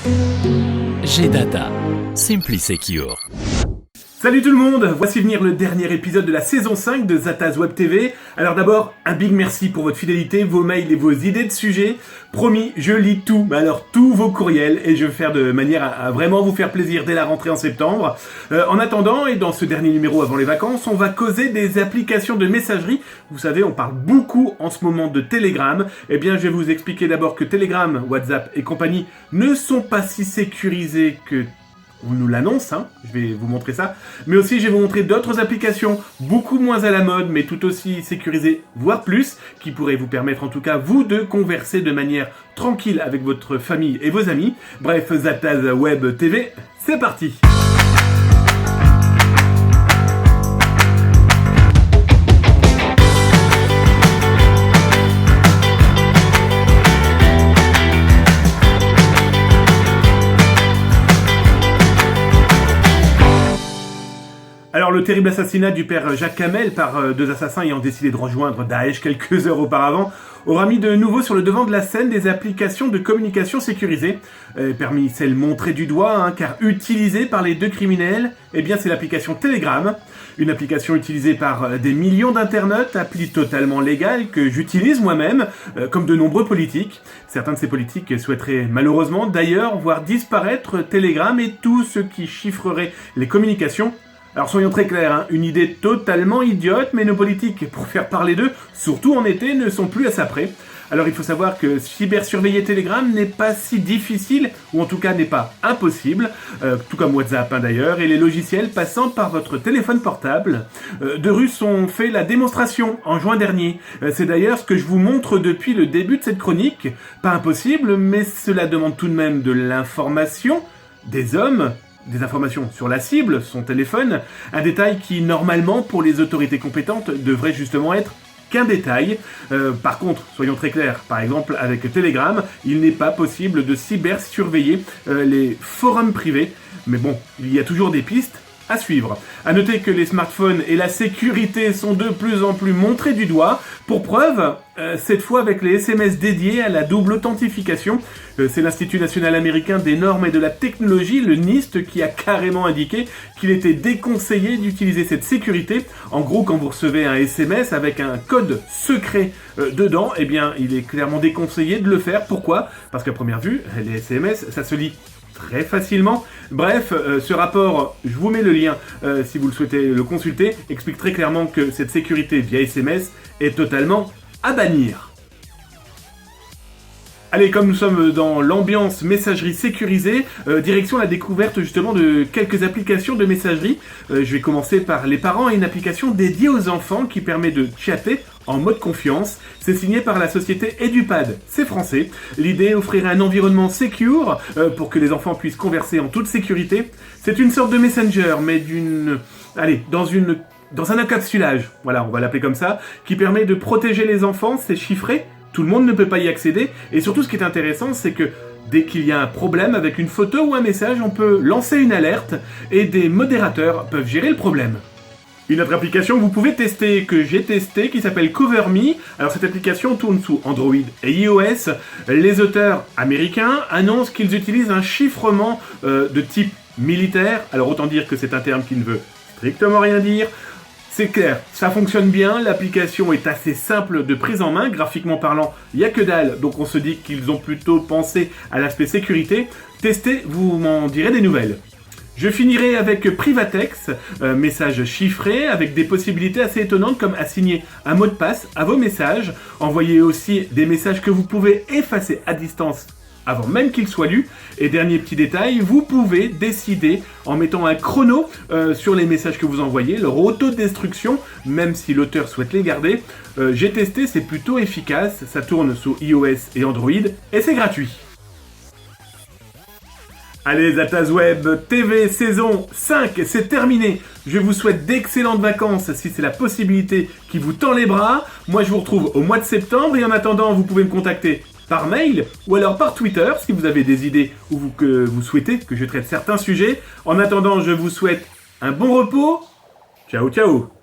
G-Data, Simply Secure. Salut tout le monde, voici venir le dernier épisode de la saison 5 de Zataz Web TV. Alors d'abord, un big merci pour votre fidélité, vos mails et vos idées de sujets. Promis, je lis tout, mais alors tous vos courriels, et je vais faire de manière à vraiment vous faire plaisir dès la rentrée en septembre. En attendant, et dans ce dernier numéro avant les vacances, on va causer des applications de messagerie. Vous savez, on parle beaucoup en ce moment de Telegram. Eh bien, je vais vous expliquer d'abord que Telegram, WhatsApp et compagnie ne sont pas si sécurisés que on nous l'annonce, je vais vous montrer ça. Mais aussi, je vais vous montrer d'autres applications beaucoup moins à la mode, mais tout aussi sécurisées, voire plus, qui pourraient vous permettre en tout cas, vous, de converser de manière tranquille avec votre famille et vos amis. Bref, Zataz Web TV, c'est parti! Alors le terrible assassinat du père Jacques Kamel par deux assassins ayant décidé de rejoindre Daesh quelques heures auparavant aura mis de nouveau sur le devant de la scène des applications de communication sécurisées. Parmi celles montrées du doigt, car utilisées par les deux criminels, eh bien c'est l'application Telegram. Une application utilisée par des millions d'internautes, appli totalement légale que j'utilise moi-même, comme de nombreux politiques. Certains de ces politiques souhaiteraient malheureusement d'ailleurs voir disparaître Telegram et tout ce qui chiffrerait les communications. Alors soyons très clairs, une idée totalement idiote, mais nos politiques, pour faire parler d'eux, surtout en été, ne sont plus à ça près. Alors il faut savoir que cybersurveiller Telegram n'est pas si difficile, ou en tout cas n'est pas impossible, tout comme WhatsApp d'ailleurs, et les logiciels passant par votre téléphone portable. Deux Russes ont fait la démonstration en juin dernier. C'est d'ailleurs ce que je vous montre depuis le début de cette chronique. Pas impossible, mais cela demande tout de même de l'information, des hommes, des informations sur la cible, son téléphone, un détail qui, normalement, pour les autorités compétentes, devrait justement être qu'un détail. Par contre, soyons très clairs, par exemple, avec Telegram, il n'est pas possible de cybersurveiller les forums privés, mais bon, il y a toujours des pistes à suivre. À noter que les smartphones et la sécurité sont de plus en plus montrés du doigt. Pour preuve, cette fois avec les SMS dédiés à la double authentification. C'est l'Institut national américain des normes et de la technologie, le NIST, qui a carrément indiqué qu'il était déconseillé d'utiliser cette sécurité. En gros, quand vous recevez un SMS avec un code secret dedans, eh bien, il est clairement déconseillé de le faire. Pourquoi ? Parce qu'à première vue, les SMS, ça se lit très facilement. Bref, ce rapport, je vous mets le lien si vous le souhaitez le consulter, explique très clairement que cette sécurité via SMS est totalement à bannir. Allez, comme nous sommes dans l'ambiance messagerie sécurisée, direction la découverte justement de quelques applications de messagerie. Je vais commencer par les parents et une application dédiée aux enfants qui permet de chatter en mode confiance. C'est signé par la société EduPad, c'est français. L'idée offrirait un environnement secure pour que les enfants puissent converser en toute sécurité. C'est une sorte de messenger, mais dans un encapsulage, voilà, on va l'appeler comme ça, qui permet de protéger les enfants, c'est chiffré. Tout le monde ne peut pas y accéder, et surtout ce qui est intéressant, c'est que dès qu'il y a un problème avec une photo ou un message, on peut lancer une alerte, et des modérateurs peuvent gérer le problème. Une autre application que vous pouvez tester, que j'ai testé, qui s'appelle CoverMe. Alors cette application tourne sous Android et iOS. Les auteurs américains annoncent qu'ils utilisent un chiffrement de type militaire. Alors autant dire que c'est un terme qui ne veut strictement rien dire. C'est clair, ça fonctionne bien, l'application est assez simple de prise en main, graphiquement parlant, il n'y a que dalle, donc on se dit qu'ils ont plutôt pensé à l'aspect sécurité. Testez, vous m'en direz des nouvelles. Je finirai avec Privatex, message chiffré, avec des possibilités assez étonnantes comme assigner un mot de passe à vos messages, envoyer aussi des messages que vous pouvez effacer à distance avant même qu'il soit lu. Et dernier petit détail, vous pouvez décider en mettant un chrono sur les messages que vous envoyez, leur autodestruction, même si l'auteur souhaite les garder. J'ai testé, c'est plutôt efficace, ça tourne sous iOS et Android, et c'est gratuit. Allez, Zataz Web TV saison 5, c'est terminé. Je vous souhaite d'excellentes vacances si c'est la possibilité qui vous tend les bras. Moi, je vous retrouve au mois de septembre et en attendant, vous pouvez me contacter par mail ou alors par Twitter si vous avez des idées ou que vous souhaitez que je traite certains sujets. En attendant, je vous souhaite un bon repos. Ciao, ciao.